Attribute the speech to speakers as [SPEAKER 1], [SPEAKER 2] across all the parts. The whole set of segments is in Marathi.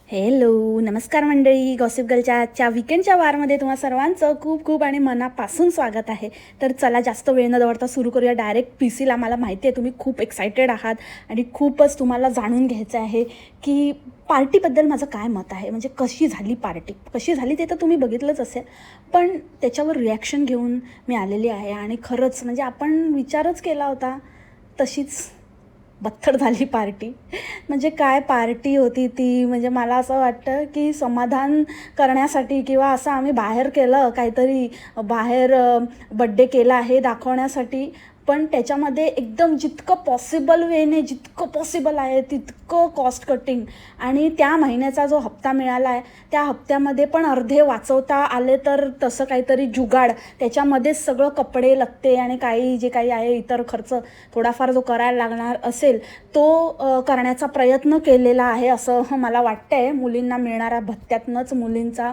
[SPEAKER 1] हॅलो, नमस्कार मंडळी. गॉसिप गर्लच्या आजच्या वीकेंडच्या वारमध्ये तुम्हा सर्वांचं खूप खूप आणि मनापासून स्वागत आहे. तर चला जास्त वेळ न दवडता सुरू करूया डायरेक्ट पीसीला. मला माहिती आहे तुम्ही खूप एक्सायटेड आहात आणि खूपच तुम्हाला जाणून घ्यायचं आहे की पार्टीबद्दल माझं काय मत आहे, म्हणजे कशी झाली पार्टी, कशी झाली ते तर तुम्ही बघितलंच असेल. पण त्याच्यावर रिॲक्शन घेऊन मी आलेली आहे आणि खरंच म्हणजे आपण विचारच केला होता तशीच बत्थड झाली पार्टी. म्हणजे काय पार्टी होती ती, म्हणजे मला असं वाटतं की समाधान करण्यासाठी किंवा असं आम्ही बाहेर केलं काहीतरी, बाहेर बड्डे केला आहे दाखवण्यासाठी. पण त्याच्यामध्ये एकदम जितकं पॉसिबल वेने जितकं पॉसिबल आहे तितकं कॉस्ट कटिंग. आणि त्या महिन्याचा जो हप्ता मिळाला आहे त्या हप्त्यामध्ये पण अर्धे वाचवता आले तर तसं काहीतरी जुगाड, त्याच्यामध्येच सगळं कपडे लत्ते आणि काही जे काही आहे इतर खर्च थोडाफार जो करायला लागणार असेल तो करण्याचा प्रयत्न केलेला आहे असं मला वाटतं आहे. मुलींना मिळणाऱ्या भत्त्यातनंच मुलींचा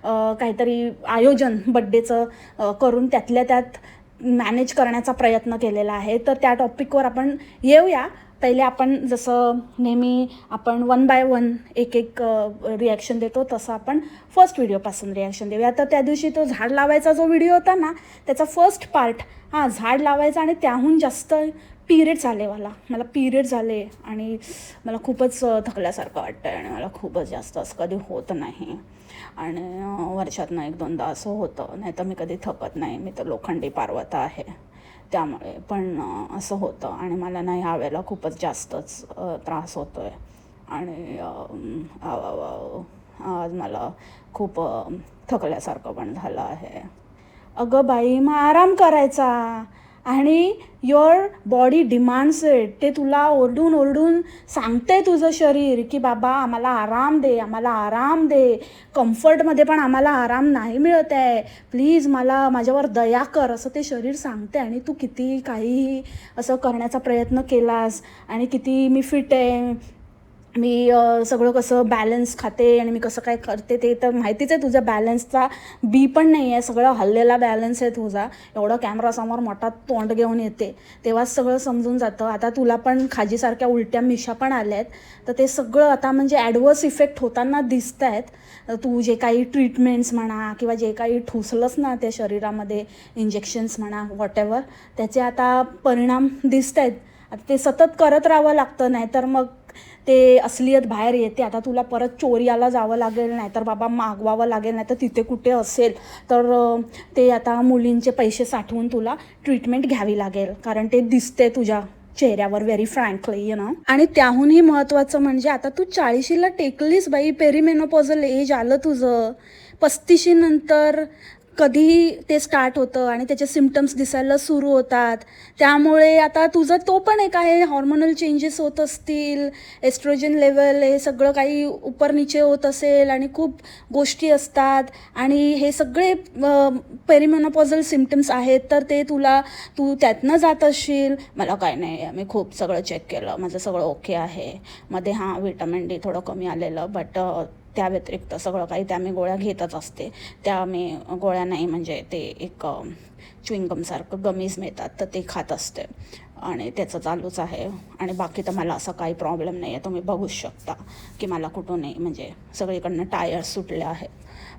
[SPEAKER 1] काहीतरी आयोजन बड्डेचं करून त्यातल्या त्यात मॅनेज करण्याचा प्रयत्न केलेला आहे. तर त्या टॉपिकवर आपण येऊया. पहिले आपण जसं नेहमी आपण वन बाय वन एक एक रिॲक्शन देतो तसं आपण फर्स्ट व्हिडिओपासून रिॲक्शन देऊया. तर त्या दिवशी तो झाड लावायचा जो व्हिडिओ होता ना त्याचा फर्स्ट पार्ट, झाड लावायचा आणि त्याहून जास्त पिरियड्स आले. मला पिरियड्स आले आणि मला खूपच थकल्यासारखं वाटतं आहे आणि मला खूपच जास्त असं कधी होत नाही आणि वर्षातनं एक दोनदा असं होतं. नाही तर मी कधी थकत नाही, मी तर लोखंडी पार्वता आहे त्यामुळे. पण असं होतं आणि मला नाही ह्या वेळेला खूपच जास्तच त्रास होतो आहे आणि आज मला खूप थकल्यासारखं पण झालं आहे. अगं बाई, मग आराम करायचा आणि युअर बॉडी डिमांड्स इट. ते तुला ओरडून ओरडून सांगते तुझं शरीर की बाबा आम्हाला आराम दे, आम्हाला आराम दे. कम्फर्टमध्ये पण आम्हाला आराम नाही मिळत आहे, प्लीज मला माझ्यावर दया कर, असं ते शरीर सांगते. आणि तू किती काहीही असं करण्याचा प्रयत्न केलास आणि किती मी फिट आहे, मी सगळं कसं बॅलन्स खाते आणि मी कसं काय करते ते तर माहितीच आहे. तुझ्या बॅलन्सचा बी पण नाही आहे, सगळं हल्लेला बॅलन्स आहे तुझा. एवढं कॅमेरासमोर मोठा तोंड घेऊन येते तेव्हाच सगळं समजून जातं. आता तुला पण खाजीसारख्या उलट्या मिशा पण आल्या आहेत, तर ते सगळं आता म्हणजे ॲडवर्स इफेक्ट होताना दिसत आहेत. तू जे काही ट्रीटमेंट्स म्हणा किंवा जे काही ठुसलंस ना त्या शरीरामध्ये, इंजेक्शन्स म्हणा वॉटेवर, त्याचे आता परिणाम दिसत आहेत. आता ते सतत करत राहावं लागतं, नाहीतर मग ते असलियत बाहेर येते. आता तुला परत चोरियाला जावं लागेल, नाहीतर बाबा मागवावं लागेल, नाहीतर तिथे कुठे असेल तर ते आता मुलींचे पैसे साठवून तुला ट्रीटमेंट घ्यावी लागेल, कारण ते दिसते तुझ्या चेहऱ्यावर व्हेरी फ्रँकली ना. आणि त्याहूनही महत्त्वाचं म्हणजे आता तू 40ला टेकलीस बाई, पेरीमेनोपॉझल एज आलं तुझं. 35 नंतर कधीही ते स्टार्ट होतं आणि त्याचे सिम्पटम्स दिसायला सुरू होतात. त्यामुळे आता तुझं तो पण एक आहे, हॉर्मोनल चेंजेस होत असतील, एस्ट्रोजन लेवल हे सगळं काही उपर नीचे होत असेल आणि खूप गोष्टी असतात. आणि हे सगळे पेरिमेनोपॉझल सिम्पटम्स आहेत, तर ते तू त्यातनं जात असशील. मला काय नाही आहे, मी खूप सगळं चेक केलं, माझं सगळं ओके आहे. मध्ये विटॅमिन डी थोडं कमी आलेलं, बट त्या व्यतिरिक्त सगळं काही त्या मी गोळ्या घेतच असते. त्या मी गोळ्या नाही, म्हणजे ते एक च्युइंगमसारखं गमीज मिळतात तर ते खात असते आणि त्याचं चालूच आहे. आणि बाकी तर मला असं काही प्रॉब्लेम नाही आहे. तुम्ही बघूच शकता की मला कुठूनही म्हणजे सगळीकडनं टायर्स सुटले आहेत.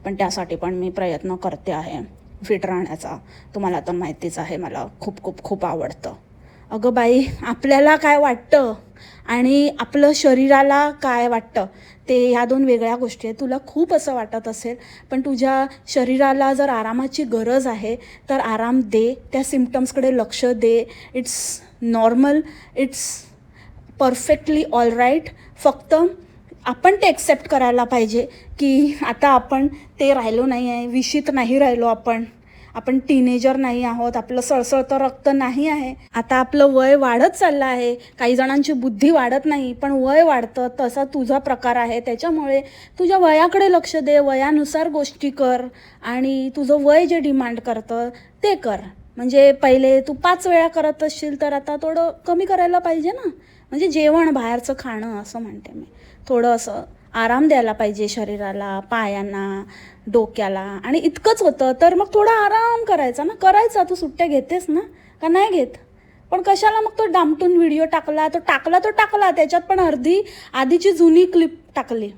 [SPEAKER 1] पण त्यासाठी पण मी प्रयत्न करते आहे फिट राहण्याचा. तुम्हाला तर माहितीच आहे मला खूप खूप खूप आवडतं. अगं बाई, आपल्याला काय वाटतं आणि आपलं शरीराला काय वाटतं ते ह्या दोन वेगळ्या गोष्टी आहेत. तुला खूप असं वाटत असेल, पण तुझ्या शरीराला जर आरामाची गरज आहे तर आराम दे, त्या सिम्पटम्सकडे लक्ष दे. It's normal, it's perfectly all right. फक्त आपण ते एक्सेप्ट करायला पाहिजे की आता आपण ते राहिलो नाही आहे, विशीत नाही राहिलो आपण टीनेजर नाही आहोत, आपलं सळसळतं रक्त नाही आहे. आता आपलं वय वाढत चाललं आहे. काही जणांची बुद्धी वाढत नाही पण वय वाढतं, तसा तुझा प्रकार आहे. त्याच्यामुळे तुझ्या वयाकडे लक्ष दे, वयानुसार गोष्टी कर आणि तुझं वय जे डिमांड करतं ते कर. म्हणजे पहिले तू 5 वेळा करत असशील तर आता थोडं कमी करायला पाहिजे ना. म्हणजे जेवण बाहेरचं खाणं असं म्हणते मी, थोडं असं आराम द्यायला पाहिजे शरीराला, पायांना, डोक्याला. आणि इतकंच होतं तर मग थोडा आराम करायचा ना. करायचा, तू सुट्ट्या घेतेस ना का नाही घेत? पण कशाला मग तो डामटून व्हिडिओ टाकला, तो टाकला त्याच्यात पण अर्धी आधीची जुनी क्लिप टाकली.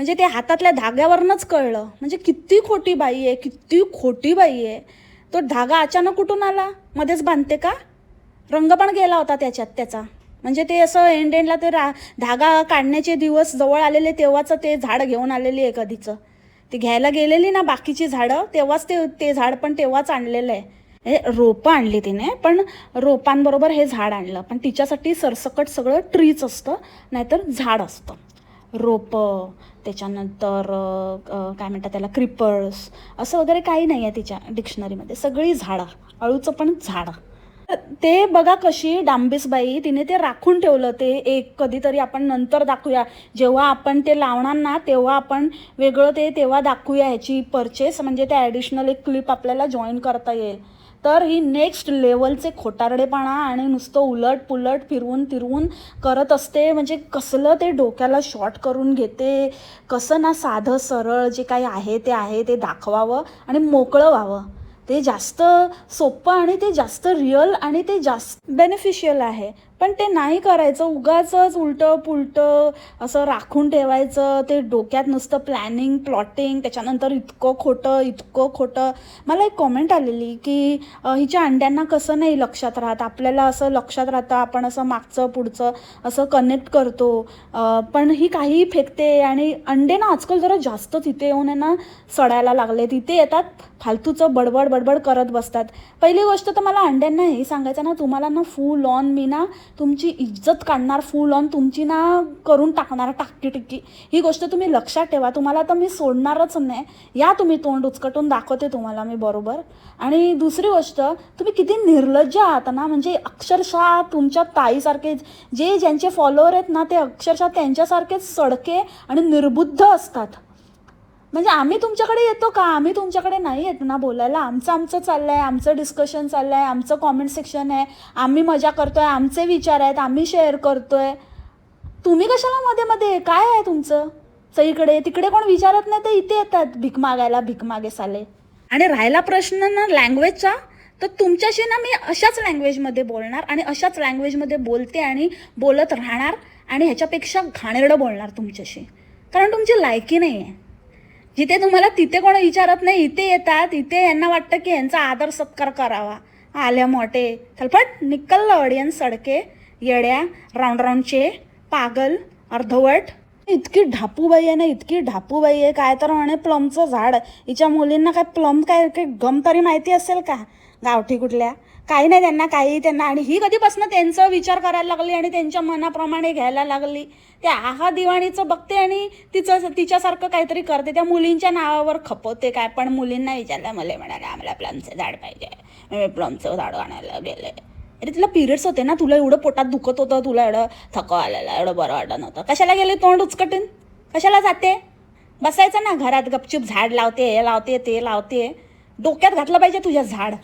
[SPEAKER 1] म्हणजे ते हातातल्या धाग्यावरनंच कळलं. म्हणजे किती खोटी बाई आहे, किती खोटी बाई आहे. तो धागा अचानक कुठून आला? मध्येच बांधते का? रंग पण गेला होता त्याच्यात त्याचा. म्हणजे ते असं एंडला ते धागा काढण्याचे दिवस जवळ आलेले तेव्हाच ते झाड घेऊन आलेली आहे कधीचं. ती घ्यायला गेलेली ना बाकीची झाडं, तेव्हाच ते झाड पण तेव्हाच आणलेलं आहे. रोपं आणली तिने, पण रोपांबरोबर हे झाड आणलं. पण तिच्यासाठी सरसकट सगळं ट्रीच असतं, नाहीतर झाड असतं. रोपं, त्याच्यानंतर काय म्हणतात त्याला, क्रिपर्स, असं वगैरे काही नाही आहे तिच्या डिक्शनरीमध्ये. सगळी झाडं, अळूचं पण झाड. ते बघा कशी डांबीस बाई, तिने ते राखून ठेवलं. ते एक कधीतरी आपण नंतर दाखवूया, जेव्हा आपण ते लावणार ना तेव्हा आपण वेगळं ते तेव्हा दाखवूया ह्याची परचेस. म्हणजे ते ॲडिशनल एक क्लिप आपल्याला जॉईन करता येईल. तर ही नेक्स्ट लेवलचे खोटारडेपणा आणि नुसतं उलट पुलट फिरवून तिरवून करत असते. म्हणजे कसलं ते डोक्याला शॉर्ट करून घेते. कसं ना साधं सरळ जे काही आहे ते दाखवावं आणि मोकळं व्हावं. ते जास्त सोपं आणि ते जास्त रिअल आणि ते जास्त बेनिफिशियल आहे. पण ते नाही करायचं, उगाचच उलटं पुलटं असं राखून ठेवायचं. ते डोक्यात नुसतं प्लॅनिंग प्लॉटिंग, त्याच्यानंतर इतकं खोटं. मला एक कॉमेंट आलेली की हिच्या अंड्यांना कसं नाही लक्षात राहत. आपल्याला असं लक्षात राहतं, आपण असं मागचं पुढचं असं कनेक्ट करतो, पण ही काहीही फेकते. आणि अंडे ना आजकाल जरा जास्तच इथे येऊन आहे ना सडायला लागले. तिथे येतात, फालतूचं बडबड करत बसतात. पहिली गोष्ट तर मला अंड्यांना हे सांगायचं ना, तुम्हाला ना फुल ऑन मी ना तुमची इज्जत काढणार, फुल ऑन तुमची ना करून टाकणार टाकी. ही गोष्ट तुम्ही लक्षात ठेवा. तुम्हाला तर मी सोडणारच नाही. या तुम्ही तोंड उचकटून दाखवते तुम्हाला मी बरोबर. आणि दुसरी गोष्ट, तुम्ही किती निर्लज्ज आहात ना. म्हणजे अक्षरशः तुमच्या ताईसारखे ज्यांचे फॉलोअर आहेत ना, ते अक्षरशः त्यांच्यासारखेच सडके आणि निर्बुद्ध असतात. म्हणजे आम्ही तुमच्याकडे येतो का? आम्ही तुमच्याकडे नाही येत ना बोलायला. आमचं चाललं आहे, आमचं डिस्कशन चाललं आहे, आमचं कॉमेंट सेक्शन आहे, आम्ही मजा करतो आहे, आमचे विचार आहेत, आम्ही शेअर करतो आहे. तुम्ही कशाला मध्ये काय आहे तुमचं? सगळीकडे तिकडे कोण विचारत नाही तर इथे येतात भीक मागायला, भीक मागे साले. आणि राहिला प्रश्न ना लँग्वेजचा, तर तुमच्याशी ना मी अशाच लँग्वेजमध्ये बोलणार आणि अशाच लँग्वेजमध्ये बोलते आणि बोलत राहणार. आणि ह्याच्यापेक्षा घाणेरडं बोलणार तुमच्याशी, कारण तुमची लायकी नाही आहे. जिथे तुम्हाला तिथे कोण विचारत नाही, इथे येतात. इथे यांना वाटतं की यांचा आदर सत्कार करावा. आल्या मोठे थलफट निकल ऑडियन्स सडके, येड्या, राऊंडचे पागल, अर्धवट. इतकी ढापूबाई आहे ना, इतकी ढापूबाई आहे. काय तर म्हणे प्लमचं झाड. हिच्या मुलींना काय प्लम काय गम तरी माहिती असेल का गावठी कुठल्या? काही नाही त्यांना. आणि ही कधीपासून त्यांचा विचार करायला लागली आणि त्यांच्या मनाप्रमाणे घ्यायला लागली. त्या आहा दिवाणीचं बघते आणि तिच्यासारखं काहीतरी करते. त्या मुलींच्या नावावर खपवते काय. पण मुलींना विचारलं, मला म्हणाले आम्हाला प्लमचं झाड पाहिजे, मी प्लमचं झाड आणायला गेले. अरे तुला पिरियड्स होते ना, तुला एवढं पोटात दुखत होतं, तुला एवढं थकवा आलेला, एवढं बरं वाटत नव्हतं, कशाला गेले तोंड उचकटून? कशाला जाते? बसायचं ना घरात गपचूप. झाड लावते, हे लावते, ते लावते. डोक्यात घातलं पाहिजे तुझ्या झाड.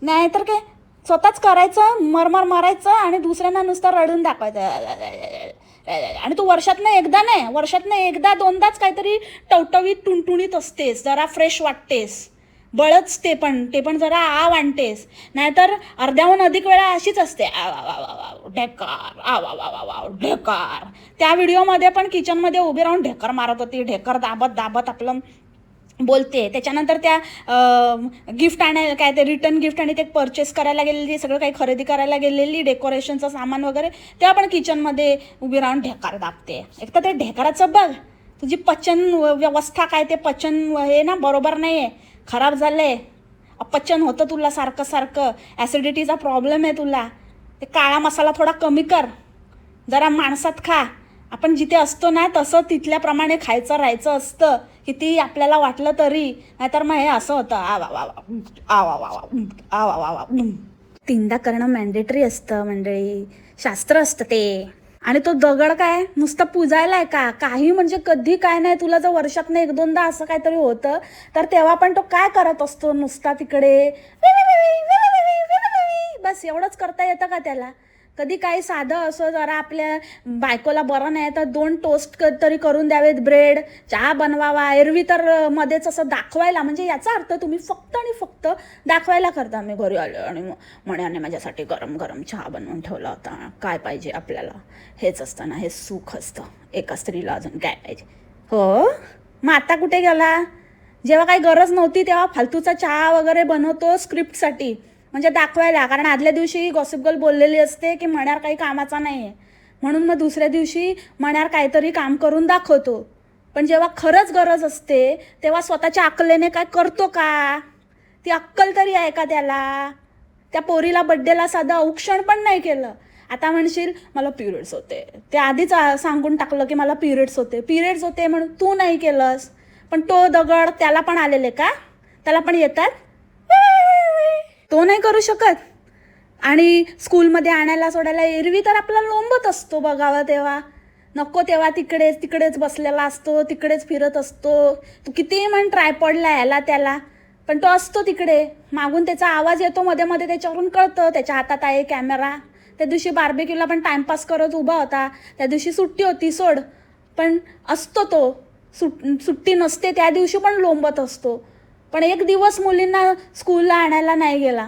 [SPEAKER 1] नाही तर काय, स्वतःच करायचं, मरायचं आणि दुसऱ्यांना नुसतं रडून दाखवायचं. आणि तू वर्षातनं एकदा दोनदाच काहीतरी टवटवीत टुणटुणीत असतेस, जरा फ्रेश वाटतेस, बळच ते पण जरा आव आणतेस. नाहीतर अर्ध्याहून अधिक वेळा अशीच असते, ढेकार. त्या व्हिडिओमध्ये पण किचनमध्ये उभी राहून ढेकर मारत होती, ढेकर दाबत आपलं बोलते. त्याच्यानंतर त्या गिफ्ट आणायला, काय ते रिटर्न गिफ्ट आणि ते परचेस करायला गेलेली, सगळं काही खरेदी करायला गेलेली, डेकोरेशनचं सामान वगैरे, तेव्हा पण किचनमध्ये उभी राहून ढेकार दाबते. एक तर ते ढेकाराचं बघ, तुझी पचन व्यवस्था काय, ते पचन हे ना बरोबर नाही आहे, खराब झालं आहे. अपचन होतं तुला सारखं, ॲसिडिटीचा प्रॉब्लेम आहे तुला. ते काळा मसाला थोडा कमी कर, जरा माणसात खा. आपण जिथे असतो ना तसं तिथल्याप्रमाणे खायचं राहायचं असतं, किती आपल्याला वाटलं तरी. नाहीतर मग हे असं होतं, तीनदा करणं मॅन्डेटरी असतं मंडळी, शास्त्र असतं ते. आणि तो दगड काय नुसतं पुजायला आहे का? काही म्हणजे कधी काय नाही. तुला जर वर्षातनं 1-2दा असं काहीतरी होतं तर तेव्हा पण तो काय करत असतो? नुसता तिकडे बस एवढंच करता येतं का त्याला? कधी काही साधं असं जरा आपल्या बायकोला बरं नाही तर 2 टोस्ट तरी करून द्यावेत, ब्रेड, चहा बनवावा. एरवी तर मध्येच असं दाखवायला, म्हणजे याचा अर्थ तुम्ही फक्त आणि फक्त दाखवायला करता. मी घरी आलो आणि म्हण्याने माझ्यासाठी गरम गरम चहा बनवून ठेवला होता. काय पाहिजे आपल्याला? हेच असतं ना, हे सुख असतं एका स्त्रीला. अजून काय पाहिजे? हो, मग आता कुठे गेला? जेव्हा काही गरज नव्हती तेव्हा फालतूचा चहा वगैरे बनवतो स्क्रिप्टसाठी, म्हणजे दाखवायला. कारण आदल्या दिवशी गॉसिप गर्ल बोललेली असते की मण्यार काही कामाचा नाही आहे, म्हणून मग दुसऱ्या दिवशी मण्यार काहीतरी काम करून दाखवतो. पण जेव्हा खरंच गरज असते तेव्हा स्वतःच्या अक्कलेने काय करतो का? ती अक्कल तरी आहे का त्याला? त्या पोरीला बड्डेला साधं औक्षण पण नाही केलं. आता म्हणशील मला पिरियड्स होते, ते आधीच सांगून टाकलं की मला पिरियड्स होते म्हणून तू नाही केलंस. पण तो दगड त्याला पण आलेले का? त्याला पण येतात? तो नाही करू शकत? आणि स्कूलमध्ये आणायला सोडायला एरवी तर आपला लोंबत असतो बघावा तेव्हा, नको तेव्हा तिकडेच बसलेला असतो, तिकडेच फिरत असतो. तू कितीही म्हण ट्रायपॉडला यायला त्याला, पण तो असतो तिकडे. मागून त्याचा आवाज येतो मध्ये मध्ये, त्याच्यावरून कळतं त्याच्या हातात आहे कॅमेरा. त्या दिवशी बार्बेक्यूला पण टाइमपास करत उभा होता, त्या दिवशी सुट्टी होती सोड, पण असतो तो. सुट्टी नसते त्या दिवशी पण लोंबत असतो. पण एक दिवस मुलींना स्कूलला आणायला नाही गेला.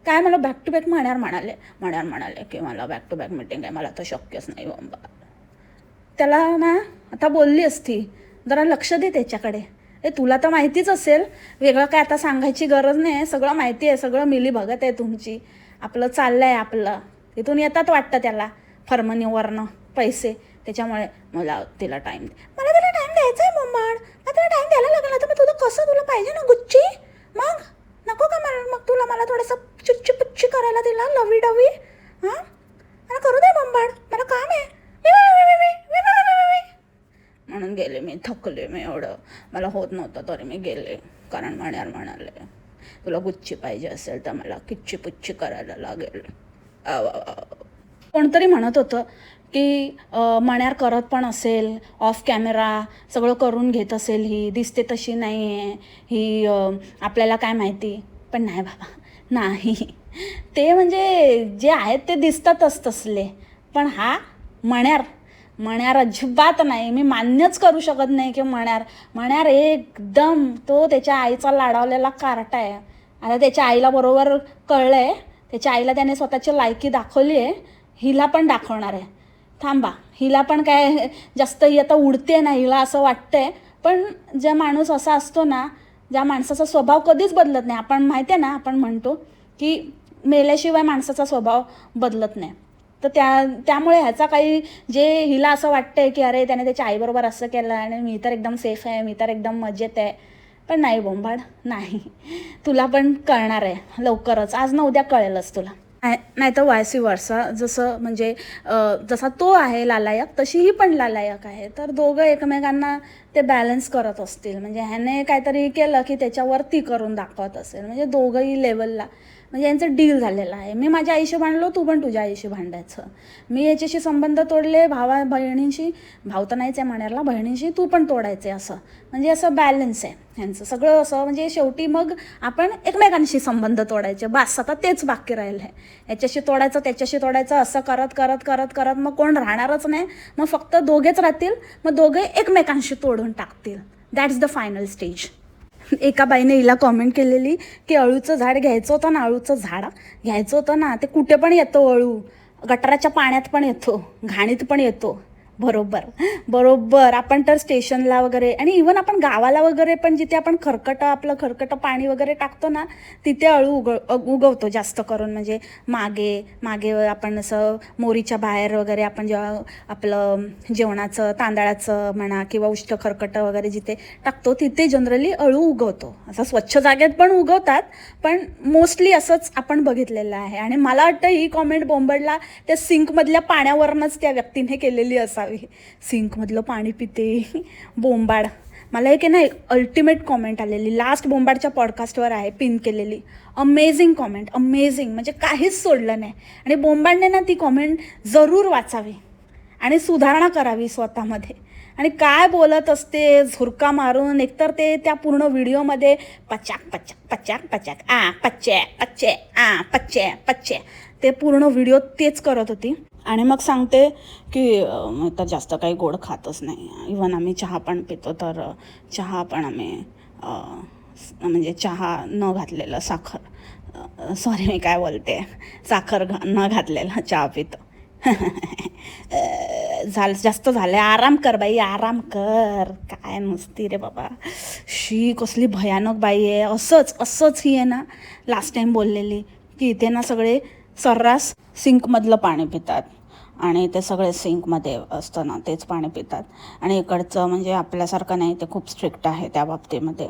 [SPEAKER 1] काय मला बॅक टू बॅक मण्यार म्हणाले की मला बॅक टू बॅक मीटिंग आहे, मला तर शक्यच नाही बाबा. त्याला ना आता बोलली असती, जरा लक्ष दे त्याच्याकडे. तुला तर माहितीच असेल, वेगळं काय आता सांगायची गरज नाही, सगळं माहिती आहे, सगळं मिली भगत आहे तुमची. आपलं चाललं आहे आपलं. तिथून येतात वाटतं त्याला फर्मनीवरनं पैसे, त्याच्यामुळे मला तिला टाईम द्यायचा आहे मम्मा, मला तिला टाईम द्यायला लागला. तर मग तुला कसं, तुला पाहिजे ना गुच्ची, मग नको का मग तुला मला थोडंसं चुच्ची पुच्ची करायला तिला लवी डवी. हां, मला करू दे मम्माड, मला काम आहे. म्हणून गेले मी, थकले मी एवढं, मला होत नव्हतं तरी मी गेले. कारण मण्यार म्हणाले तुला गुच्ची पाहिजे असेल तर मला किच्ची पुच्ची करायला लागेल. कोणतरी म्हणत होतं की मण्यार करत पण असेल ऑफ कॅमेरा, सगळं करून घेत असेल, ही दिसते तशी नाही आहे ही, आपल्याला काय माहिती. पण नाही बाबा, नाही. ते म्हणजे जे आहेत ते दिसतातच तसले, पण हा मण्यार अजिबात नाही. मी मान्यच करू शकत नाही की मण्यार एकदम तो त्याच्या आईचा लाडावलेला कार्टा आहे. आता त्याच्या आईला बरोबर कळलं आहे, त्याच्या आईला त्याने स्वतःची लायकी दाखवली आहे, हिला पण दाखवणार आहे. थांबा, हिला पण काय जास्त ही आता उडते ना, हिला असं वाटतंय. पण ज्या माणूस असा असतो ना, ज्या माणसाचा स्वभाव कधीच बदलत नाही, आपण माहिती आहे ना, आपण म्हणतो की मेल्याशिवाय माणसाचा स्वभाव बदलत नाही. तर त्यामुळे ह्याचा काही जे हिला असं वाटतंय की अरे त्याने त्याच्या आईबरोबर असं केलं आणि मी तर एकदम सेफ आहे, मी तर एकदम मजेत आहे. पण नाही बोंबाड, नाही. तुला पण कळणार आहे लवकरच, आज ना उद्या कळेलच तुला. नाही तर वायसी वर्सा, जसं म्हणजे जसा तो आहे लालायक तशी ही पण लालायक आहे. तर दोघं एकमेकांना ते बॅलन्स करत असतील. म्हणजे ह्याने काहीतरी केलं की त्याच्यावरती करून दाखवत असेल, म्हणजे दोघंही लेवलला, म्हणजे यांचं डील झालेलं आहे. मी माझ्या आईशी भांडलो, तू पण तुझ्या आईशी भांडायचं. मी याच्याशी संबंध तोडले, बहिणींशी, भाव तर नाहीच आहे म्हणायला, बहिणींशी तू पण तोडायचे. असं म्हणजे असं बॅलन्स आहे ह्यांचं सगळं. असं म्हणजे शेवटी मग आपण एकमेकांशी संबंध तोडायचे, बस आता तेच बाकी राहिलं आहे. याच्याशी तोडायचं, त्याच्याशी तोडायचं, असं करत करत करत करत मग कोण राहणारच नाही. मग फक्त दोघेच राहतील, मग दोघे एकमेकांशी तोडून टाकतील. That's the final stage. एका बाईने हिला कॉमेंट केलेली की अळूचं झाड घ्यायचं होतं ना, अळूचं झाड घ्यायचं होतं ना, ते कुठे पण येतो अळू, गटाराच्या पाण्यात पण येतो, घाणीत पण येतो. बरोबर. आपण तर स्टेशनला वगैरे आणि इवन आपण गावाला वगैरे पण जिथे आपण आपलं खरकटं पाणी वगैरे टाकतो ना, तिथे अळू उगवतो जास्त करून. म्हणजे मागे आपण असं मोरीच्या बाहेर वगैरे आपण जेव्हा आपलं जेवणाचं तांदळाचं म्हणा किंवा उष्ट खरकटं वगैरे जिथे टाकतो तिथे जनरली अळू उगवतो. असं स्वच्छ जागेत पण उगवतात, पण मोस्टली असंच आपण बघितलेलं आहे. आणि मला वाटतं ही कॉमेंट बोंबडला त्या सिंकमधल्या पाण्यावरूनच त्या व्यक्तीने केलेली असावी. सिंकमधलं पाणी पिते बोंबाड. मला एक आहे ना, अल्टिमेट कॉमेंट आलेली, लास्ट बोंबाडच्या पॉडकास्टवर आहे, पिन केलेली. अमेझिंग कॉमेंट, अमेझिंग, म्हणजे काहीच सोडलं नाही. आणि बोंबाडने ना ती कॉमेंट जरूर वाचावी आणि सुधारणा करावी स्वतःमध्ये. आणि काय बोलत असते झुरका मारून, एकतर ते त्या पूर्ण व्हिडिओमध्ये पचाक पचाक पचाक पचाक पच्चे ते पूर्ण व्हिडिओ तेच करत होती. आणि मग सांगते की मी तर जास्त काही गोड खातच नाही. इवन आम्ही चहा पण पितो, तर चहा पण आम्ही म्हणजे चहा न घातलेलं साखर, सॉरी मी काय बोलते, साखर न घातलेला चहा पितो. जास्त झालं आहे, आराम कर बाई, आराम कर. काय नुसती रे बाबा, शी कसली भयानक बाई आहे. असंच ही आहे ना लास्ट टाईम बोललेली की इथे ना सगळे सर्रास सिंकमधलं पाणी पितात आणि ते सगळे सिंकमध्ये असतं ना तेच पाणी पितात. आणि इकडचं म्हणजे आपल्यासारखं नाही, ते खूप स्ट्रिक्ट आहे त्या बाबतीमध्ये.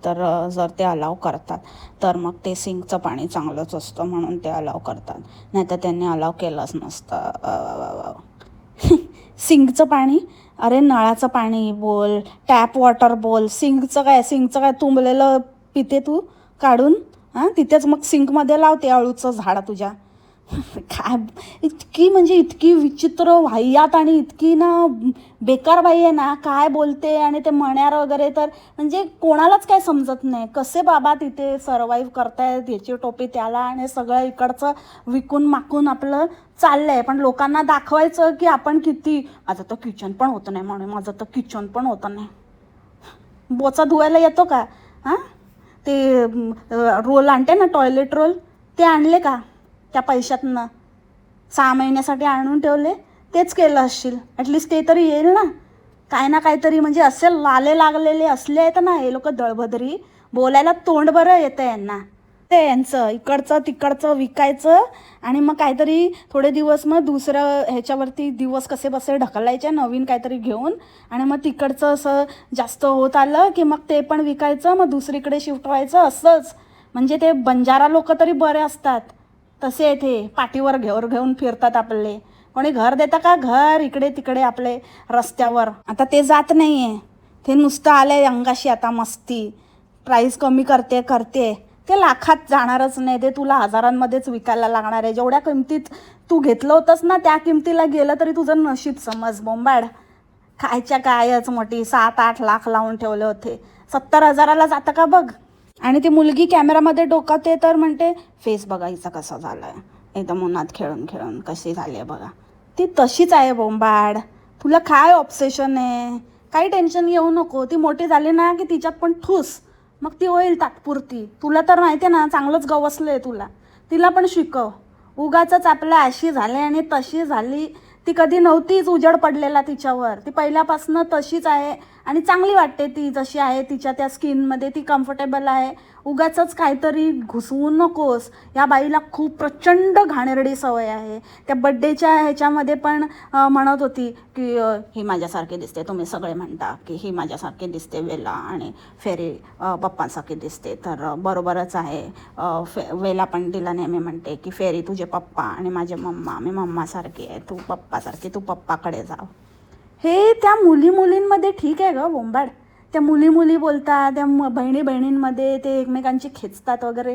[SPEAKER 1] तर जर ते अलाव करतात तर मग ते सिंकचं पाणी चांगलंच असतं म्हणून ते अलाव करतात, नाही तर त्यांनी अलाव केलंच नसतं. सिंकचं पाणी, अरे नळाचं पाणी बोल, टॅप वॉटर बोल, सिंकचं काय तुंबलेलं पिते तू काढून. हां, तिथेच मग सिंकमध्ये लावते अळूचं झाड तुझ्या. काय इतकी म्हणजे इतकी विचित्र वाह्यात आणि इतकी ना बेकार बाई आहे ना, काय बोलते. आणि ते मण्यार वगैरे तर म्हणजे कोणालाच काय समजत नाही. कसे बाबा तिथे सर्वाईव्ह करतायत, याची टोपी त्याला, आणि सगळं इकडचं विकून माकून आपलं चाललंय. पण लोकांना दाखवायचं की आपण किती, माझं तर किचन पण होतं नाही म्हणून, माझं तर किचन पण होतं नाही. बोचा धुवायला येतो का? हां, ते रोल आणते ना, टॉयलेट रोल, ते आणले का त्या पैशातनं? 6 महिन्यासाठी आणून ठेवले, तेच केलं असशील. ॲटलिस्ट ते तरी येईल ना. काय ना काहीतरी म्हणजे असे लाले लागलेले असले आहेत ना हे लोक दळभद्री, बोलायला तोंड बरं येतं यांना. ते यांचं इकडचं तिकडचं विकायचं आणि मग काहीतरी थोडे दिवस मग दुसरं ह्याच्यावरती दिवस कसे बसे ढकलायचे नवीन काहीतरी घेऊन. आणि मग तिकडचं असं जास्त होत आलं की मग ते पण विकायचं, मग दुसरीकडे शिफ्ट व्हायचं. असंच म्हणजे ते बंजारा लोक तरी बरे असतात, तसे ते पाठीवर घेऊन फिरतात आपले. कोणी घर देतं का? घर इकडे तिकडे आपले रस्त्यावर. आता ते जात नाही आहे, ते नुसतं आलं आहे अंगाशी आता मस्ती. प्राईस कमी करते, ते लाखात जाणारच नाही, ते तुला हजारांमध्येच विकायला लागणार आहे. जेवढ्या किमतीत तू घेतलं होतंस ना त्या किमतीला गेलं तरी तुझं नशीब समज बोंबाड. कायच्या कायच मोठी 7-8 लाख लावून ठेवले होते, 70,000ला जातं का बघ. आणि ती मुलगी कॅमेरामध्ये डोकावते तर म्हणते फेस बघा हिचा कसा झाला आहे, एकदम उन्हात खेळून खेळून कशी झाली आहे बघा. ती तशीच आहे बोंबाड. तुला काय ऑब्सेशन आहे? काही टेन्शन घेऊ नको. ती मोठी झाली ना की तिच्यात पण ठूस, मग ती होईल तात्पुरती. तुला तर माहिती आहे ना चांगलंच गवसलं आहे तुला. तिला पण शिकव. उगाचच आपल्या अशी झाले आणि तशी झाली. ती कधी नव्हतीच उजेड पडलेला तिच्यावर, ती पहिल्यापासून तशीच आहे आणि चांगली वाटते ती जशी आहे. तिच्या त्या स्किनमध्ये ती कम्फर्टेबल आहे. उगाचच काहीतरी घुसवू नकोस. या बाईला खूप प्रचंड घाणेरडी सवय आहे. त्या बड्डेच्या ह्याच्यामध्ये पण म्हणत होती की ही माझ्यासारखी दिसते. तुम्ही सगळे म्हणता की ही माझ्यासारखी दिसते वेला, आणि फेरी पप्पांसारखी दिसते. तर बरोबरच आहे. वेला पण तिला नेहमी म्हणते की फेरी तुझे पप्पा आणि माझे मम्मा, मी मम्मासारखी आहे, तू पप्पासारखी, तू पप्पाकडे जा. हे त्या मुलींमध्ये ठीक आहे ग बोंबाड. त्या मुली बोलतात, त्या बहिणींमध्ये ते एकमेकांची खेचतात वगैरे.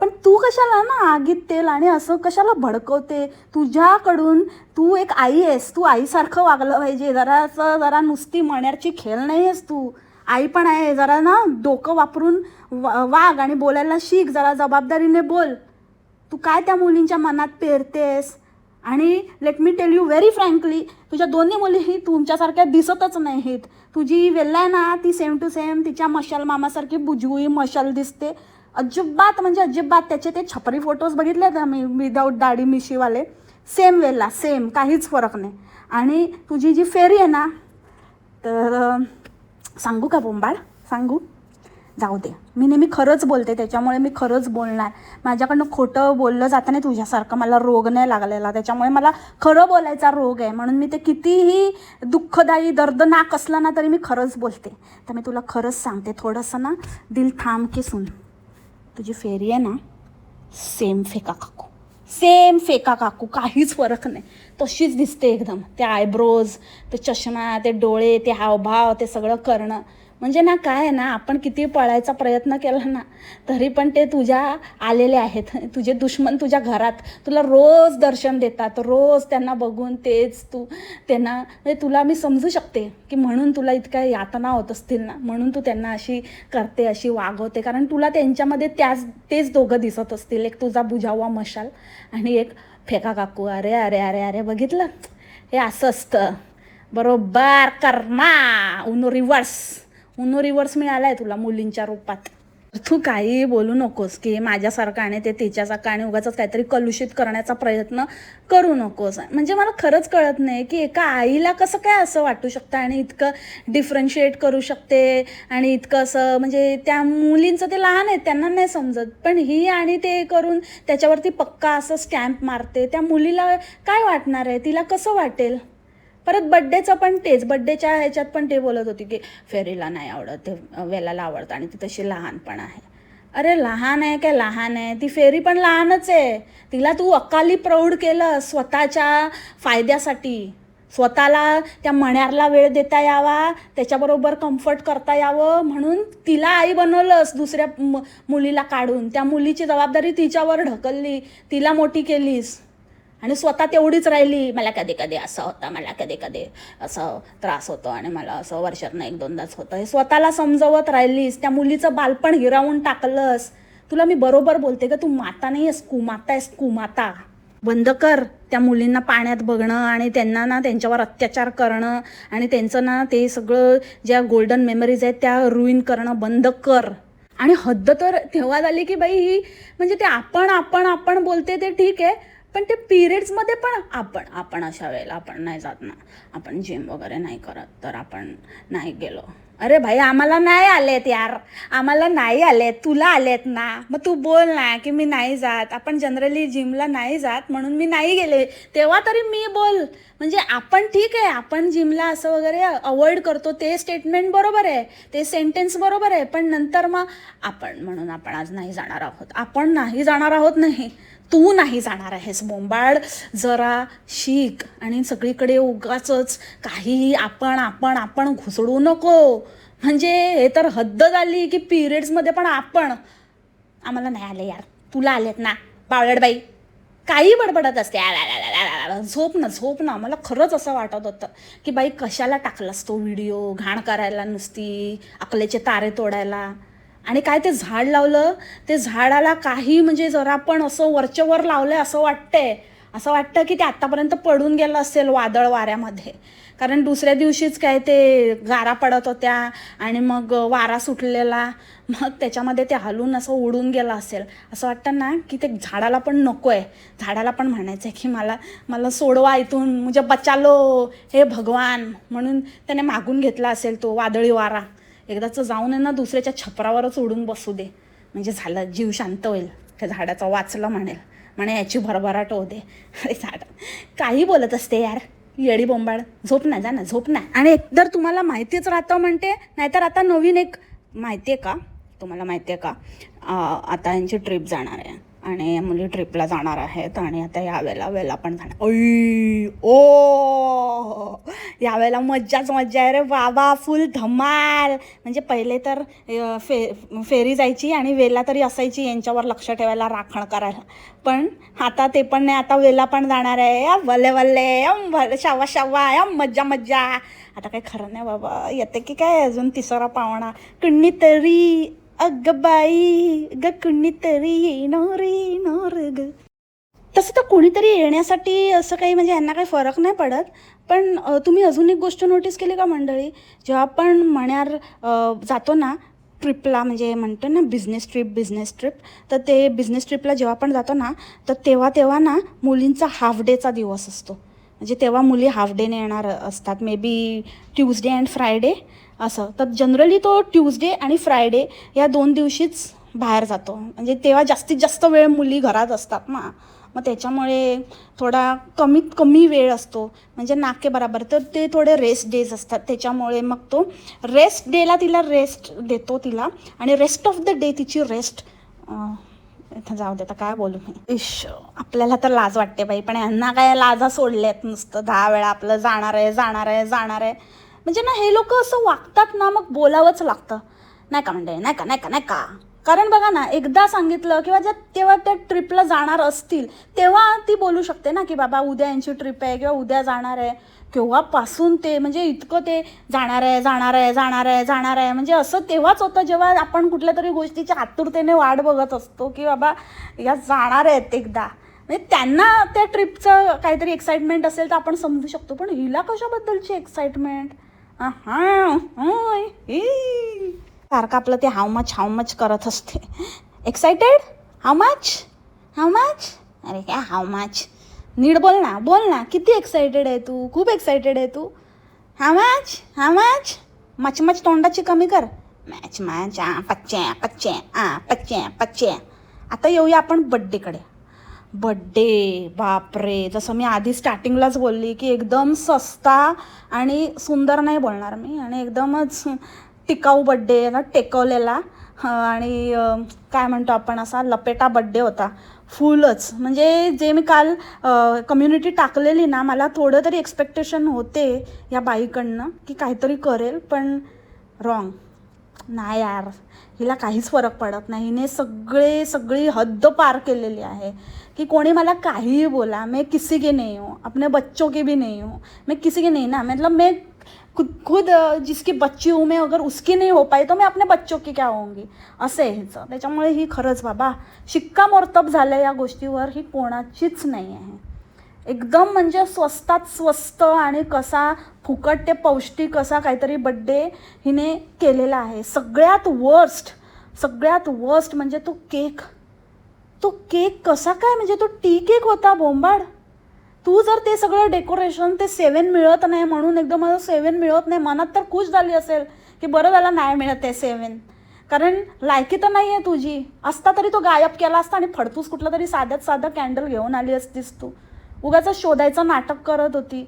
[SPEAKER 1] पण तू कशाला ना आगीत तेल आणि असं कशाला भडकवते? तुझ्याकडून तू एक आई आहेस, तू आईसारखं वागलं पाहिजे. जरा नुसती मण्याची खेळ नाही आहेस तू, आई पण आहे. जरा ना डोकं वापरून वाग आणि बोलायला शिक, जरा जबाबदारीने बोल. तू काय त्या मुलींच्या मनात पेरतेस? आणि let me tell you very frankly, तुझ्या दोन्ही मुलीही तुमच्यासारख्या दिसतच नाहीत. तुझी वेल्ला आहे ना ती सेम टू सेम तिच्या मशाल मामासारखी बुजवी मशाल दिसते. अजिबात म्हणजे अजिबात. त्याचे ते छपरी फोटोज बघितले तर मी विदाऊट दाढी मिशीवाले, सेम वेल्ला, सेम, काहीच फरक नाही. आणि तुझी जी फेरी आहे ना, तर सांगू का बोंबाड, सांगू? जाऊ दे, मी नेहमी खरंच बोलते त्याच्यामुळे मी खरंच बोलणार. माझ्याकडनं खोटं बोललं जातं नाही तुझ्यासारखं. मला रोग नाही लागलेला त्याच्यामुळे मला खरं बोलायचा रोग आहे. म्हणून मी ते कितीही दुःखदायी दर्दनाक असलं ना तरी मी खरंच बोलते. तर मी तुला खरंच सांगते, थोडंसं ना दिल थांब के सुन. तुझी फेरी आहे ना सेम फेका काकू, काहीच फरक नाही. तशीच दिसते एकदम. ते आयब्रोज, ते चष्मा, ते डोळे, ते हावभाव, ते सगळं करणं म्हणजे ना काय आहे ना, आपण किती पळायचा प्रयत्न केला ना तरी पण ते तुझ्या आलेले आहेत. तुझे दुश्मन तुझ्या घरात तुला रोज दर्शन देतात, रोज त्यांना बघून तेच तू त्यांना म्हणजे तुला मी समजू शकते की म्हणून तुला इतक्या यातना होत असतील ना, म्हणून तू त्यांना अशी करते, अशी वागवते. कारण तुला त्यांच्यामध्ये तेच दोघं दिसत असतील, एक तुझा बुजावा मशाल आणि एक फेका काकू. अरे अरे अरे अरे बघितलं, हे असं असतं बरोबर. कर्मा उनो रिव्हर्स मिळाला आहे तुला मुलींच्या रूपात. तू काही बोलू नकोस की माझ्यासारखं आणि ते तिच्यासारखं आणि उगाच काहीतरी कलुषित करण्याचा प्रयत्न करू नकोस. म्हणजे मला खरंच कळत नाही की एका आईला कसं काय असं वाटू शकतं आणि इतकं डिफरन्शिएट करू शकते आणि इतकं असं, म्हणजे त्या मुलींचं ते लहान आहेत त्यांना नाही समजत, पण ही आणि ते करून त्याच्यावरती पक्का असं स्टॅम्प मारते. त्या मुलीला काय वाटणार आहे, तिला कसं वाटेल. परत बड्डेचं पण तेच, बड्डेच्या ह्याच्यात पण ते बोलत होती की फेरीला नाही आवडत, ते वेलाला आवडतं आणि ती तशी लहान पण आहे. अरे लहान आहे काय लहान आहे, ती फेरी पण लहानच आहे. तिला तू अकाली प्रौढ केलं स्वतःच्या फायद्यासाठी, स्वतःला त्या मण्यारला वेळ देता यावा, त्याच्याबरोबर कम्फर्ट करता यावं म्हणून तिला आई बनवलंस दुसऱ्या मुलीला काढून. त्या मुलीची जबाबदारी तिच्यावर ढकलली, तिला मोठी केलीस आणि स्वतः तेवढीच राहिली. मला कधी कधी असं होतं, मला कधी कधी असं त्रास होतो आणि मला असं वर्षातनं 1-2दाच होतं, हे स्वतःला समजवत राहिलीस. त्या मुलीचं बालपण हिरावून टाकलंस. तुला मी बरोबर बोलते का, तू माता नाही आहेस, कुमाता आहेस, कुमाता. बंद कर त्या मुलींना पाण्यात बघणं आणि त्यांना ना त्यांच्यावर अत्याचार करणं आणि त्यांचं ना ते सगळं ज्या गोल्डन मेमरीज आहेत त्या रुईन करणं बंद कर. आणि हद्द तर तेव्हा झाली की बाई ही, म्हणजे ते आपण आपण आपण बोलते ते ठीक आहे, पण ते पिरियड्समध्ये पण आपण अशा वेळेला आपण नाही जात ना, आपण जिम वगैरे नाही करत तर आपण नाही गेलो. अरे भाई आम्हाला नाही आलेत यार, आम्हाला नाही आलेत, तुला आलेत ना, मग तू बोल ना की मी नाही जात, आपण जनरली जिमला नाही जात म्हणून मी नाही गेले, तेव्हा तरी मी बोल. म्हणजे आपण ठीक आहे, आपण जिमला असं वगैरे अवॉइड करतो ते स्टेटमेंट बरोबर आहे, ते सेंटेन्स बरोबर आहे, पण नंतर मग आपण म्हणून आपण आज नाही जाणार आहोत. आपण नाही जाणार आहोत नाही, तू नाही जाणार आहेस. बोंबाड जरा शिक आणि सगळीकडे उगाचच काहीही आपण आपण आपण घुसडू नको. म्हणजे हे तर हद्द झाली की पिरियड्समध्ये पण आपण. आम्हाला नाही आले यार, तुला आलेत ना बावळटबाई, काही बडबडत असते. झोप ना. मला खरंच असं वाटत होतं की बाई कशाला टाकलास तो व्हिडिओ, घाण करायला, नुसती अकलेचे तारे तोडायला. आणि काय ते झाड लावलं, ते झाडाला काही म्हणजे जरा पण असं वरच्या वर लावलंय असं वाटतंय, असं वाटतं की ते आत्तापर्यंत पडून गेलं असेल वादळ वाऱ्यामध्ये. कारण दुसऱ्या दिवशीच काय ते गारा पडत होत्या आणि मग वारा सुटलेला, मग त्याच्यामध्ये ते हलून असं उडून गेलं असेल. असं वाटतं ना की ते झाडाला पण नको आहे, झाडाला पण म्हणायचं आहे की मला सोडवा इथून, म्हणजे बचालो हे भगवान, म्हणून त्याने मागून घेतला असेल तो वादळी वारा. एकदाच जाऊन आहे ना दुसऱ्याच्या छपरावरच उडून बसू दे, म्हणजे झालं, जीव शांत होईल. त्या झाडाचा वाचलं म्हणे याची भरभराट होऊ दे. अरे झाड काही बोलत असते यार, येडी बोंबाड. झोप ना, जा ना, झोप ना. आणि एकतर तुम्हाला माहितीच राहतं म्हणते, नाहीतर आता नवीन एक माहिती आहे का तुम्हाला, माहिती आहे का आता यांची ट्रिप जाणार आहे आणि मुली ट्रिपला जाणार आहेत आणि आता यावेळेला पण जाणार. यावेळेला मज्जाच मज्जा आहे रे बाबा, फुल धमाल. म्हणजे पहिले तर फेरी जायची आणि वेला तरी असायची यांच्यावर लक्ष ठेवायला, राखण करायला, पण आता ते पण नाही, आता वेला पण जाणार आहे. वल्ले वल्ले शावा शावा, मज्जा मज्जा. आता काही खरं नाही बाबा, येते की काय अजून तिसरा पाहुणा कुणी तरी, अग बाई ग कुणी तरी येणार ग. तसं तर कोणीतरी येण्यासाठी असं काही म्हणजे यांना काही फरक नाही पडत. पण तुम्ही अजून एक गोष्ट नोटीस केली का मंडळी, जेव्हा आपण मण्यार जातो ना ट्रिपला, म्हणजे म्हणतो ना बिझनेस ट्रिप, तर ते बिझनेस ट्रिपला जेव्हा आपण जातो ना, तर तेव्हा ना मुलींचा हाफ डेचा दिवस असतो. म्हणजे तेव्हा मुली हाफ डेने येणार असतात, may be Tuesday and Friday असं. तर जनरली तो ट्यूजडे आणि फ्रायडे या 2 दिवशीच बाहेर जातो, म्हणजे तेव्हा जास्तीत जास्त वेळ मुली घरात असतात ना, मग त्याच्यामुळे थोडा कमीत कमी वेळ असतो, म्हणजे नाके बराबर. तर ते थोडे रेस्ट डेज असतात, त्याच्यामुळे मग तो रेस्ट डेला तिला रेस्ट देतो तिला, आणि रेस्ट ऑफ द डे तिची रेस्ट. इथं जाऊ दे, आता काय बोलू मी. आपल्याला तर लाज वाटते बाई, पण यांना काय लाजा सोडल्यात, नुसतं 10 वेळा आपलं जाणार आहे. म्हणजे ना हे लोक असं वागतात ना, मग बोलावंच लागतं. नाही का म्हणजे, नाही का. कारण बघा ना, एकदा सांगितलं किंवा तेव्हा त्या ट्रिपला जाणार असतील तेव्हा ती बोलू शकते ना की बाबा उद्या यांची ट्रिप आहे किंवा उद्या जाणार आहे. केव्हापासून ते म्हणजे इतकं ते जाणार आहे म्हणजे असं तेव्हाच होतं जेव्हा आपण कुठल्या तरी गोष्टीच्या आतुरतेने वाट बघत असतो की बाबा या जाणार आहेत एकदा. म्हणजे त्यांना त्या ट्रिपचं काहीतरी एक्साइटमेंट असेल तर आपण समजू शकतो, पण हिला कशाबद्दलची एक्साइटमेंट. सारखं आपलं ते हाऊ मच करत असते. एक्सायटेड? How much? अरे काय हाऊ मच? नीट बोल ना, किती एक्सायटेड आहे तू? खूप एक्सायटेड आहे तू. How much? मच तोंडाची कमी कर. मॅच पच्चे. आता येऊया आपण बड्डेकडे. बड्डे बापरे, जसं मी आधी स्टार्टिंगलाच बोलली की एकदम सस्ता आणि सुंदर नाही बोलणार मी, आणि एकदमच टिकाऊ बड्डे ना, टेकवलेला आणि काय म्हणतो आपण असा लपेटा बड्डे होता. फुलच म्हणजे जे मी काल कम्युनिटी टाकलेली ना, मला थोडं तरी एक्सपेक्टेशन होते या बाईकडनं की काहीतरी करेल, पण रॉंग. नाही यार, हिला काहीच फरक पडत नाही. हिने सगळी हद्द पार केलेली आहे की कोणी मला काहीही बोला, मैं किसी के नहीं हूँ, अपने बच्चों के भी नहीं हूँ, मैं किसी के नहीं ना, मतलब मैं खुद जिसकी बच्ची हूँ मैं, अगर उसकी नहीं हो पाई तो मैं अपने बच्चों की क्या होंगी, असं आहे हिचं. त्याच्यामुळे ही खरंच बाबा शिक्कामोर्तब झालं या गोष्टीवर, ही कोणाचीच नाही आहे. एकदम म्हणजे स्वस्तात स्वस्त आणि कसा फुकट ते पौष्टिक असा काहीतरी बड्डे हिने केलेला आहे. सगळ्यात वर्स्ट म्हणजे तो केक कसा काय, म्हणजे तो टी केक होता बोंबाड. तू जर ते सगळं डेकोरेशन, ते 7 मिळत नाही म्हणून एकदम 7 मिळत नाही मनात तर खुश झाली असेल की बरं झालं नाही मिळत आहे 7, कारण लायकी तर नाही आहे तुझी. असता तरी तो गायब केला असता आणि फडतूस कुठला तरी साध्यात साधा कॅन्डल घेऊन आली असतीस तू. उगाच शोधायचं नाटक करत होती.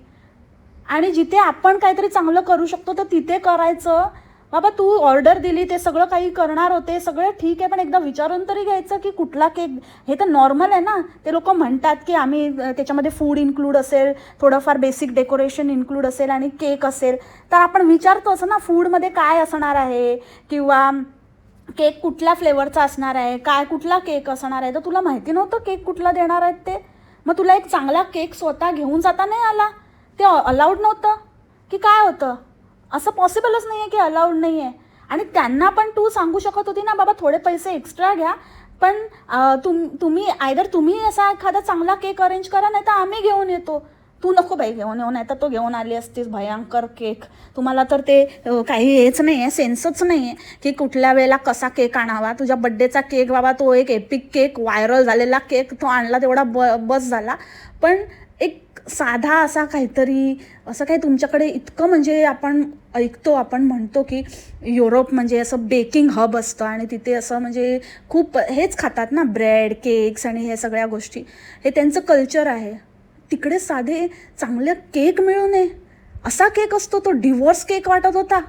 [SPEAKER 1] आणि जिथे आपण काहीतरी चांगलं करू शकतो तर तिथे करायचं. बाबा तू ऑर्डर दिली, ते सगळं काही करणार होते, सगळं ठीक आहे, पण एकदा विचारून तरी घ्यायचं की कुठला केक. हे तर नॉर्मल आहे ना. ते लोक म्हणतात की आम्ही त्याच्यामध्ये फूड इन्क्लूड असेल, थोडंफार बेसिक डेकोरेशन इन्क्लूड असेल आणि केक असेल, तर आपण विचारतोच ना फूडमध्ये काय असणार आहे, किंवा केक कुठल्या फ्लेवरचा असणार आहे, कुठला केक असणार आहे. तर तुला माहिती नव्हतं केक कुठला देणार आहेत ते? मग तुला एक चांगला केक स्वतः घेऊन जाता नाही आला? ते अलाउड नव्हतं की काय होतं? असं पॉसिबलच नाही आहे की अलाउड नाही आहे. आणि त्यांना पण तू सांगू शकत होती ना, बाबा थोडे पैसे एक्स्ट्रा घ्या, पण तुम्ही असा एखादा चांगला केक अरेंज करा, नाही तर आम्ही घेऊन येतो. तू नको बाई घेऊन येऊ, नाही तर तो घेऊन आली असतीस भयंकर केक. तुम्हाला तर ते काही हेच नाही आहे, सेन्सच नाही आहे की कुठल्या वेळेला कसा केक आणावा. तुझ्या बड्डेचा केक बाबा, तो एक एपिक केक, व्हायरल झालेला केक तो आणला, तेवढा बस झाला. पण एक साधा असा काहीतरी, असं काही तुमच्याकडे इतकं, म्हणजे आपण ऐकतो, आपण म्हणतो की युरोप म्हणजे असं बेकिंग हब असतं आणि तिथे असं म्हणजे खूप हेच खातात ना, ब्रेड, केक्स आणि हे सगळ्या गोष्टी, हे त्यांचं कल्चर आहे. तिकडे साधे चांगले केक मिळू नये असा केक असतो. तो डिवोर्स केक वाटत होता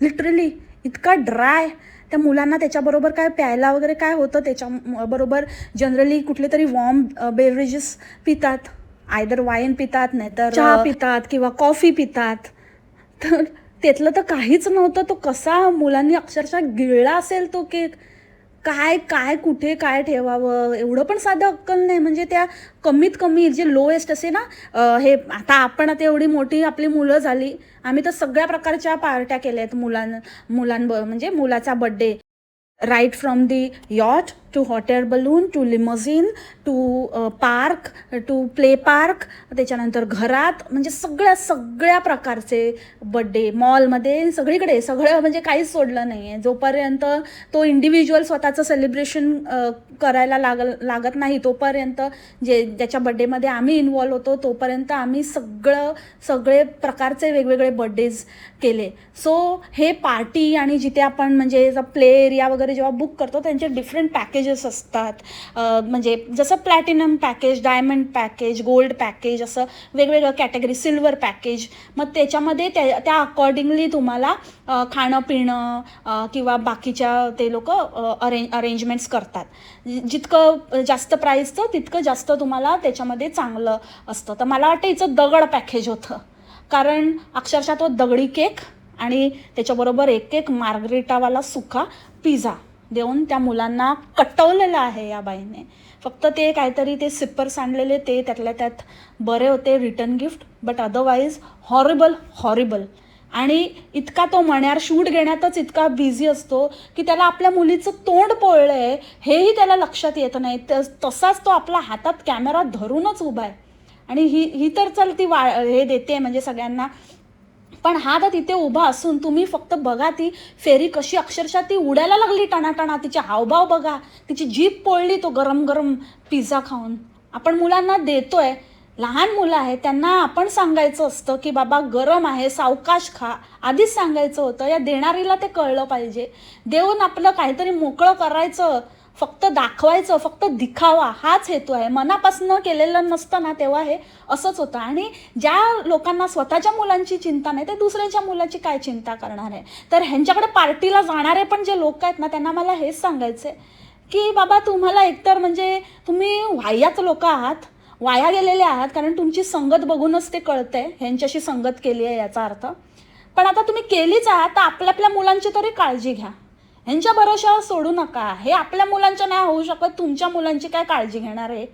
[SPEAKER 1] लिटरली, इतका ड्राय. त्या मुलांना त्याच्याबरोबर काय प्यायला वगैरे काय होतं, त्याच्याबरोबर जनरली कुठले तरी वॉर्म बेवरेजेस पितात, आयदर वाईन पितात, नाहीतर चहा पितात किंवा कॉफी पितात. तर त्यातलं तर काहीच नव्हतं. तो कसा मुलांनी अक्षरशः गिळला असेल तो केक. काय कुठे काय ठेवावं एवढं पण साधं अक्कल नाही. म्हणजे त्या कमीत कमी जे लोएस्ट असे ना, हे आता एवढी मोठी आपली मुलं झाली, आम्ही तर सगळ्या प्रकारच्या पार्ट्या केल्या आहेत म्हणजे मुलाचा birthday. Right from the yacht to hot air balloon to limousine to park to play park, त्याच्यानंतर घरात, म्हणजे सगळ्या प्रकारचे बड्डे, मॉलमध्ये, सगळीकडे सगळं, म्हणजे काहीच सोडलं नाही आहे. जोपर्यंत तो इंडिव्हिज्युअल स्वतःचं सेलिब्रेशन करायला लागत नाही तोपर्यंत, ज्याच्या बड्डेमध्ये आम्ही इन्वॉल्व होतो तोपर्यंत आम्ही सगळे प्रकारचे वेगवेगळे बड्डेज केले. सो हे पार्टी आणि जिथे आपण म्हणजे प्ले एरिया वगैरे जेव्हा बुक करतो त्यांचे डिफरंट पॅकेजेस असतात. म्हणजे जसं platinum package, diamond package, gold package, असं वेगवेगळं कॅटेगरी, सिल्वर पॅकेज. मग त्याच्यामध्ये त्या अकॉर्डिंगली तुम्हाला खाणं पिणं किंवा बाकीच्या ते लोक अरेंजमेंट्स करतात. जितकं जास्त प्राईसचं तितकं जास्त तुम्हाला त्याच्यामध्ये चांगलं असतं. तर मला वाटतं हिचं दगड पॅकेज होतं, कारण अक्षरशः तो दगडी केक आणि त्याच्याबरोबर एक मार्गरिटावाला सुका पिझ्झा देऊन त्या मुलांना कटवलेलं आहे या बाईने. फक्त ते काहीतरी ते सिपर्स आणलेले ते त्यातल्या त्यात बरे होते return gift, but otherwise horrible. आणि इतका तो मण्यार शूट घेण्यातच इतका बिझी असतो की त्याला आपल्या मुलीचं तोंड पोळलं आहे हेही त्याला लक्षात येत नाही. तसाच तो आपला हातात कॅमेरा धरूनच उभा आहे. आणि ही तर चल ती हे देते म्हणजे सगळ्यांना पण हा तर तिथे उभा असून तुम्ही फक्त बघा ती फेरी कशी अक्षरशः ती उडायला लागली टणाटणा, तिचे हावभाव बघा, तिची जीभ पोळली तो गरम गरम पिझ्झा खाऊन. आपण मुलांना देतोय, लहान मुलं आहे त्यांना आपण सांगायचं असतं की बाबा गरम आहे, सावकाश खा, आधीच सांगायचं होतं. या देणारीला ते कळलं पाहिजे. देऊन आपलं काहीतरी मोकळं करायचं, फक्त दाखवायचं, फक्त दिखावा हाच हेतू आहे. मनापासून केलेलं नसतं ना तेव्हा हे असंच होतं. आणि ज्या लोकांना स्वतःच्या मुलांची चिंता नाही ते दुसऱ्याच्या मुलाची काय चिंता करणार आहे. तर ह्यांच्याकडे पार्टीला जाणारे पण जे लोक आहेत ना त्यांना मला हेच सांगायचं की बाबा तुम्हाला एकतर म्हणजे तुम्ही वाह्यात लोक आहात, वाया गेलेले आहात, कारण तुमची संगत बघूनच ते कळतंय ह्यांच्याशी संगत केली आहे याचा अर्थ. पण आता तुम्ही केलीच आहात तर आपल्या आपल्या मुलांची तरी काळजी घ्या. ह्यांच्या भरोशावर सोडू नका. हे आपल्या मुलांच्या नाही होऊ शकत, तुमच्या मुलांची काय काळजी घेणार आहे.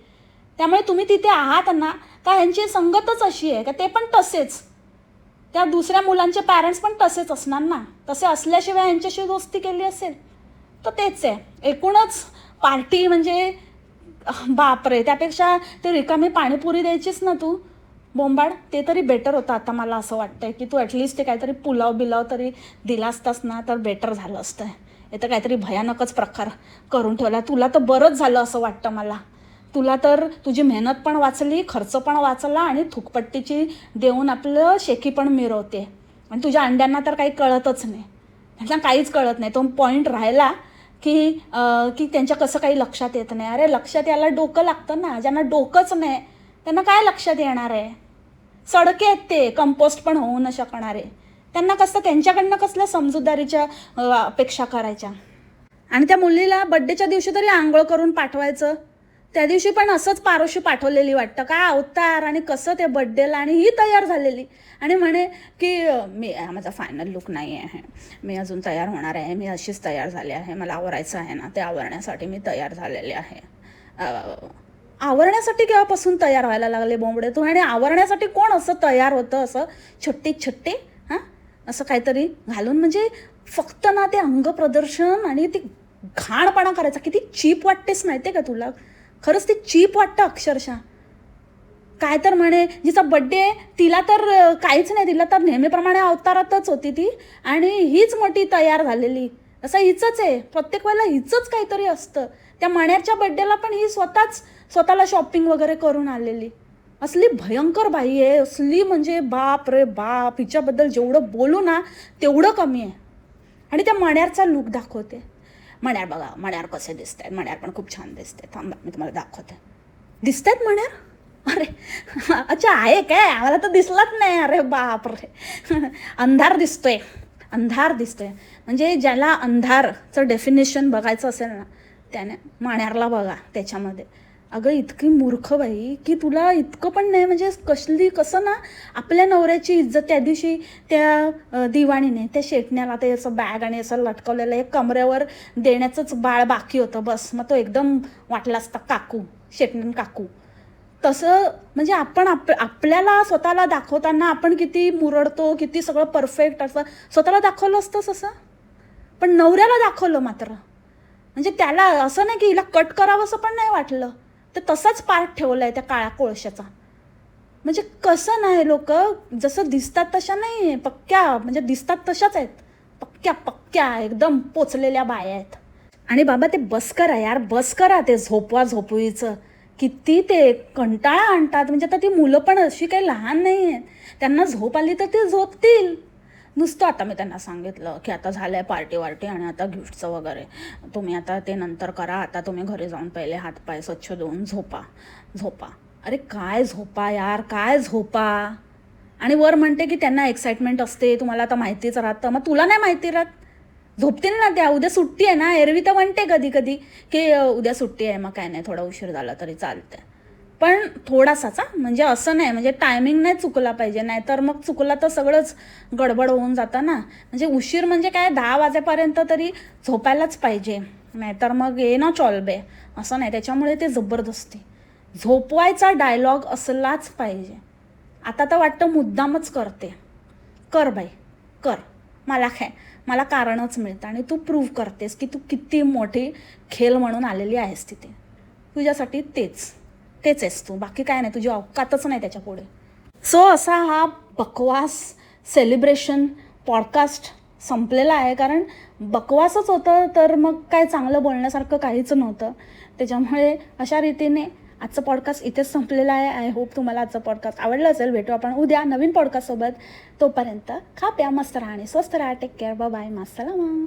[SPEAKER 1] त्यामुळे तुम्ही तिथे आहात ना का ह्यांची संगतच अशी आहे का ते पण तसेच, त्या दुसऱ्या मुलांचे पॅरेंट्स पण तसेच असणार ना. तसे असल्याशिवाय यांच्याशी दोस्ती केली असेल तर तेच आहे. एकूणच पार्टी म्हणजे बापरे, त्यापेक्षा ते रिकामी पाणीपुरी द्यायचीच ना तू बोंबाड, ते तरी बेटर होतं. आता मला असं वाटतंय की तू ॲटलिस्ट ते काहीतरी पुलाव बिलाव तरी दिला असतास ना तर बेटर झालं असतं. हे तर काहीतरी भयानकच प्रकार करून ठेवला. तुला तर बरंच झालं असं वाटतं मला. तुला तर तुझी मेहनत पण वाचली, खर्च पण वाचला आणि थुकपट्टीची देऊन आपलं शेकी पण मिरवते. आणि तुझ्या अंड्यांना तर काही कळतच नाही, त्यांना काहीच कळत नाही. तो पॉईंट राहिला की की त्यांच्या कसं काही लक्षात येत नाही. अरे लक्षात यायला डोकं लागतं ना. ज्यांना डोकंच नाही त्यांना काय लक्षात येणार आहे. सडके आहेत ते, कंपोस्ट पण होऊ न शकणारे. त्यांना कसं त्यांच्याकडनं कसल्या समजूतदारीच्या अपेक्षा करायच्या. आणि त्या मुलीला बड्डेच्या दिवशी तरी आंघोळ करून पाठवायचं. त्या दिवशी पण असंच पारोशी पाठवलेली वाटतं, काय अवतार आणि कसं ते बड्डेला. आणि ही तयार झालेली आणि म्हणे की मी माझा फायनल लुक नाही आहे, मी अजून तयार होणार आहे, मी अशीच तयार झाले आहे, मला आवरायचं आहे ना, ते आवरण्यासाठी मी तयार झालेले आहे. आवरण्यासाठी केव्हापासून तयार व्हायला लागले बोंबडे तू. आणि आवरण्यासाठी कोण असं तयार होतं असं छट्टे हां असं काहीतरी घालून. म्हणजे फक्त ना ते अंगप्रदर्शन आणि ती घाणपणा करायचा. किती चीप वाटतेस माहिती आहे का तुला. खरंच ते चीप वाटतं अक्षरशः. काय तर म्हणे जिचा बड्डे तिला तर काहीच नाही, तिला तर नेहमीप्रमाणे अवतारातच होती ती आणि हीच मोठी तयार झालेली. असं हिचंच आहे, प्रत्येक वेळेला हिचंच काहीतरी असतं. त्या मण्याच्या बड्डेला पण ही स्वतःला शॉपिंग वगैरे करून आलेली. असली भयंकर बाई आहे, असली म्हणजे बाप रे बाप. हिच्याबद्दल जेवढं बोलू ना तेवढं कमी आहे. आणि त्या मण्याचा लूक दाखवते. मण्यार बघा, मण्यार कसे दिसत आहेत. मण्यार पण खूप छान दिसते. थांबा मी तुम्हाला दाखवते. दिसत आहेत मण्यार. अरे अच्छा आहे काय, आम्हाला तर दिसलाच नाही. अरे बाप रे अंधार दिसतोय, अंधार दिसतोय. म्हणजे ज्याला अंधारचं डेफिनेशन बघायचं असेल ना त्याने मण्यारला बघा त्याच्यामध्ये. अगं इतकी मूर्ख बाई की तुला इतकं पण नाही. म्हणजे कसं ना आपल्या नवऱ्याची इज्जत त्या दिवशी त्या दिवाणीने त्या शेटण्याला ते असं बॅग आणि असं लटकवलेलं एक कमरेवर देण्याचंच बाळ बाकी होतं बस. मग तो एकदम वाटला असता काकू, शेटण्यान काकू. तसं म्हणजे आपण आपल्याला स्वतःला दाखवताना आपण किती मुरडतो, किती सगळं परफेक्ट असं स्वतःला दाखवलं असतंच असं. पण नवऱ्याला दाखवलं मात्र. म्हणजे त्याला असं नाही की हिला कट करावं असं पण नाही वाटलं, तर तसाच पार्ट ठेवला आहे त्या काळ्या कोळशाचा. म्हणजे कसं नाही, लोक जसं दिसतात तशा नाही, पक्क्या म्हणजे दिसतात तशाच आहेत. पक्क्या एकदम पोचलेल्या बाया आहेत. आणि बाबा ते बस करा यार, बस करा ते झोपवीचं. किती ते कंटाळा आणतात. म्हणजे आता ती मुलं पण अशी काही लहान नाही आहेत, त्यांना झोप आली तर ते झोपतील नुसतं. आता मी त्यांना सांगितलं की आता झालं आहे पार्टी वार्टी आणि आता गिफ्टचं वगैरे तुम्ही आता ते नंतर करा. आता तुम्ही घरी जाऊन पहिले हातपाय स्वच्छ धुवून झोपा. अरे काय झोपा यार, काय झोपा. आणि वर म्हणते की त्यांना एक्साइटमेंट असते, तुम्हाला आता माहितीच राहतं. मग तुला नाही माहिती राहत, झोपतील ना त्या. उद्या सुट्टी आहे ना. एरवी तर म्हणते कधी की उद्या सुट्टी आहे मग काय नाही, थोडा उशीर झाला तरी चालतंय. पण थोडासाच म्हणजे असं नाही, म्हणजे टायमिंग नाही चुकला पाहिजे. नाहीतर मग चुकला तर सगळंच गडबड होऊन जातं ना. म्हणजे उशीर म्हणजे काय 10 वाजेपर्यंत तरी झोपायलाच पाहिजे, नाहीतर मग ये ना चॉलबे असं नाही. त्याच्यामुळे ते जबरदस्ती झोपवायचा डायलॉग असलाच पाहिजे. आता तर वाटतं मुद्दामच करते. कर बाई कर, मला कारणच मिळतं आणि तू प्रूव्ह करतेस की तू किती मोठी खेळ म्हणून आलेली आहेस तिथे. तुझ्यासाठी तेच आहेस तू, बाकी काय नाही. तुझी औकातच नाही त्याच्या पुढे. सो असा हा बकवास सेलिब्रेशन पॉडकास्ट संपलेला आहे, कारण बकवासच होतं, तर मग काय चांगलं बोलण्यासारखं काहीच नव्हतं. त्याच्यामुळे अशा रीतीने आजचं पॉडकास्ट इथेच संपलेलं आहे. आय होप तुम्हाला आजचं पॉडकास्ट आवडलं असेल. भेटू आपण उद्या नवीन पॉडकास्टसोबत. तोपर्यंत खा प्या, मस्त राहा आणि स्वस्त राहा. Take care, bye bye, मास्सलामा.